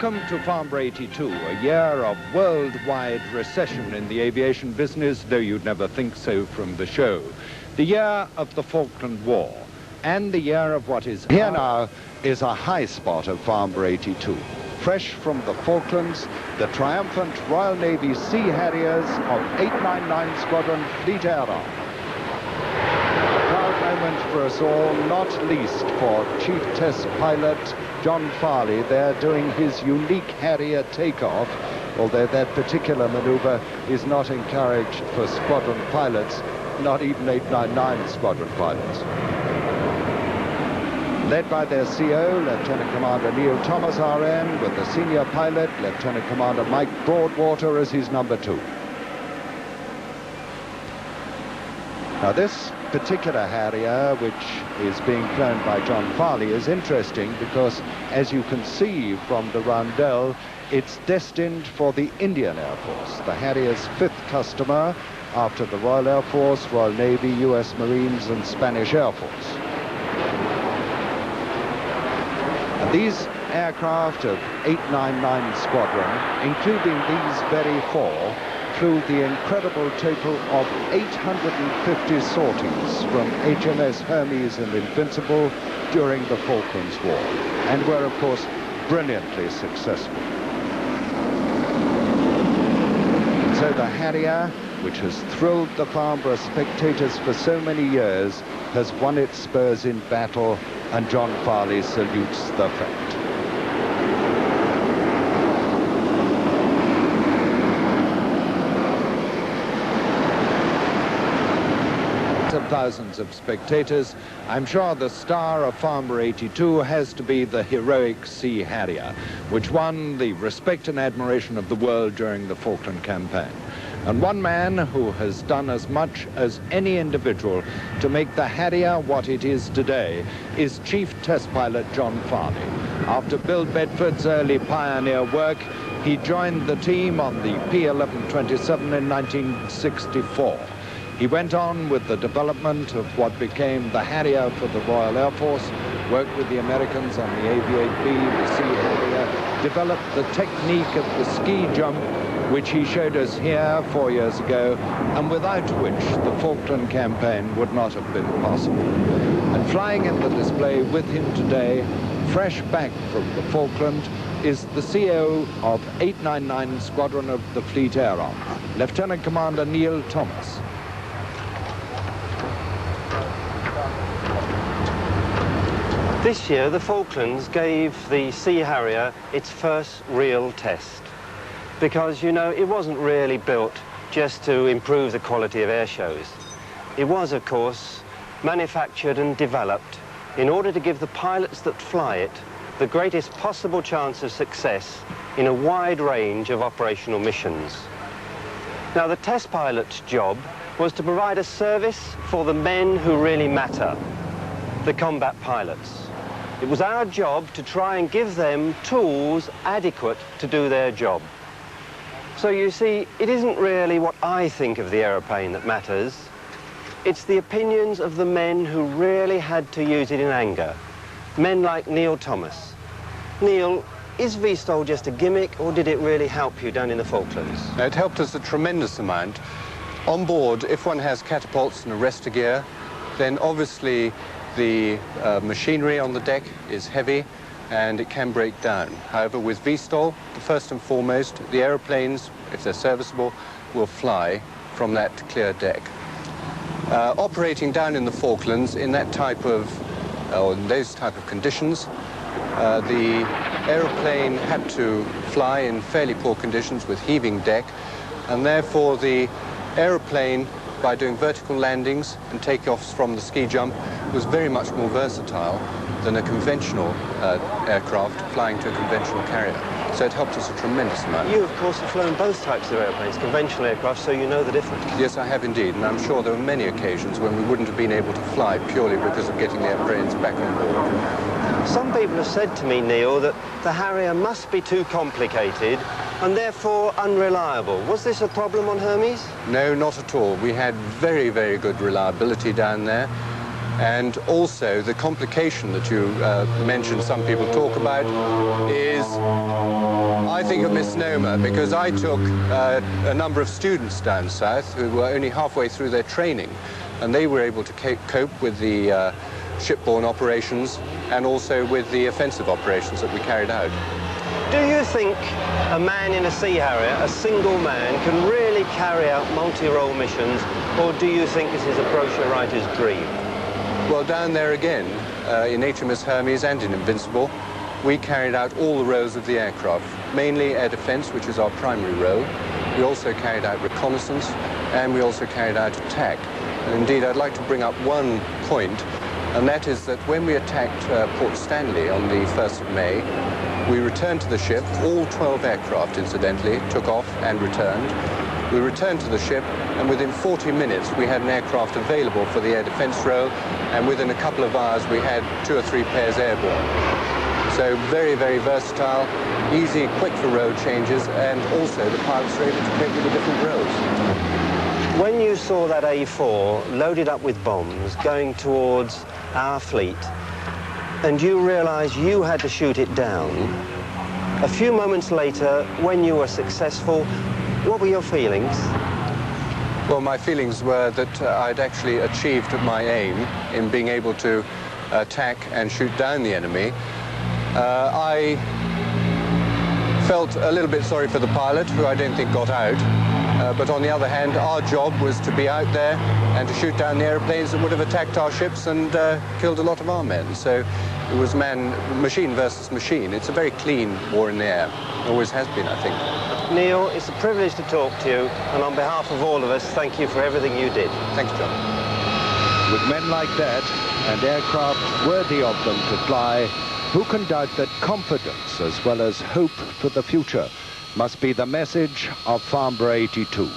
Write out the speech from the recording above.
Welcome to Farnborough 82, a year of worldwide recession in the aviation business, though you'd never think so from the show. The year of the Falkland War, and the year of what is... Here now is a high spot of Farnborough 82. Fresh from the Falklands, the triumphant Royal Navy Sea Harriers of 899 Squadron Fleet Air Arm. A proud moment for us all, not least for Chief Test Pilot John Farley there doing his unique Harrier takeoff, although that particular maneuver is not encouraged for squadron pilots, not even 899 squadron pilots. Led by their CO, Lieutenant Commander Neil Thomas, RN, with the senior pilot, Lieutenant Commander Mike Broadwater, as his number 2. Now this particular Harrier, which is being flown by John Farley, is interesting because, as you can see from the roundel, it's destined for the Indian Air Force, the Harrier's 5th customer after the Royal Air Force, Royal Navy, US Marines and Spanish Air Force. And these aircraft of 899 Squadron, including these very 4, flew the incredible total of 850 sorties from HMS Hermes and Invincible during the Falklands War, and were, of course, brilliantly successful. And so the Harrier, which has thrilled the Farnborough spectators for so many years, has won its spurs in battle, and John Farley salutes the fact. Of thousands of spectators, I'm sure the star of Farnborough 82 has to be the heroic Sea Harrier, which won the respect and admiration of the world during the Falkland campaign. And one man who has done as much as any individual to make the Harrier what it is today is Chief Test Pilot John Farley. After Bill Bedford's early pioneer work, he joined the team on the P1127 in 1964. He went on with the development of what became the Harrier for the Royal Air Force, worked with the Americans on the Aviate-B, the Sea Harrier, developed the technique of the ski jump, which he showed us here 4 years ago, and without which the Falkland campaign would not have been possible. And flying in the display with him today, fresh back from the Falkland, is the CO of 899 Squadron of the Fleet Air Arm, Lieutenant Commander Neil Thomas. This year, the Falklands gave the Sea Harrier its first real test. Because, you know, it wasn't really built just to improve the quality of air shows. It was, of course, manufactured and developed in order to give the pilots that fly it the greatest possible chance of success in a wide range of operational missions. Now, the test pilot's job was to provide a service for the men who really matter, the combat pilots. It was our job to try and give them tools adequate to do their job. So you see, it isn't really what I think of the aeroplane that matters. It's the opinions of the men who really had to use it in anger. Men like Neil Thomas. Neil, is VSTOL just a gimmick, or did it really help you down in the Falklands? It helped us a tremendous amount. On board, if one has catapults and arrestor gear, then obviously the machinery on the deck is heavy and it can break down. However, with VSTOL, first and foremost, the aeroplanes, if they're serviceable, will fly from that clear deck. Operating down in the Falklands in that type of, or in those type of conditions, the aeroplane had to fly in fairly poor conditions with heaving deck, and therefore the aeroplane, by doing vertical landings and takeoffs from the ski jump, was very much more versatile than a conventional aircraft flying to a conventional carrier. So it helped us a tremendous amount. You, of course, have flown both types of airplanes, conventional aircraft, so you know the difference. Yes, I have indeed, and I'm sure there were many occasions when we wouldn't have been able to fly purely because of getting the airplanes back on board. Some people have said to me, Neil, that the Harrier must be too complicated and therefore unreliable. Was this a problem on Hermes? No, not at all. We had very, very good reliability down there. And also the complication that you mentioned some people talk about is, I think, a misnomer, because I took a number of students down south who were only halfway through their training, and they were able to cope with the shipborne operations and also with the offensive operations that we carried out. Do you think a man in a Sea Harrier, a single man, can really carry out multi-role missions, or do you think this is a brochure writer's dream? Well, down there again, in HMS Hermes and in Invincible, we carried out all the roles of the aircraft, mainly air defense, which is our primary role. We also carried out reconnaissance, and we also carried out attack. And indeed, I'd like to bring up one point, and that is that when we attacked Port Stanley on the 1st of May, we returned to the ship. All 12 aircraft, incidentally, took off and returned. We returned to the ship, and within 40 minutes we had an aircraft available for the air defense role, and within a couple of hours we had 2 or 3 pairs airborne. So very, very versatile, easy, quick for road changes, and also the pilots were able to cope with the different roles. When you saw that A4 loaded up with bombs going towards our fleet, and you realised you had to shoot it down, a few moments later, when you were successful, what were your feelings? Well, my feelings were that I'd actually achieved my aim in being able to attack and shoot down the enemy. I felt a little bit sorry for the pilot, who I don't think got out. But on the other hand, our job was to be out there and to shoot down the airplanes that would have attacked our ships and killed a lot of our men. So it was machine versus machine. It's a very clean war in the air. Always has been, I think. Neil, it's a privilege to talk to you, and on behalf of all of us, thank you for everything you did. Thanks, John. With men like that and aircraft worthy of them to fly, who can doubt that confidence as well as hope for the future must be the message of Farnborough 82.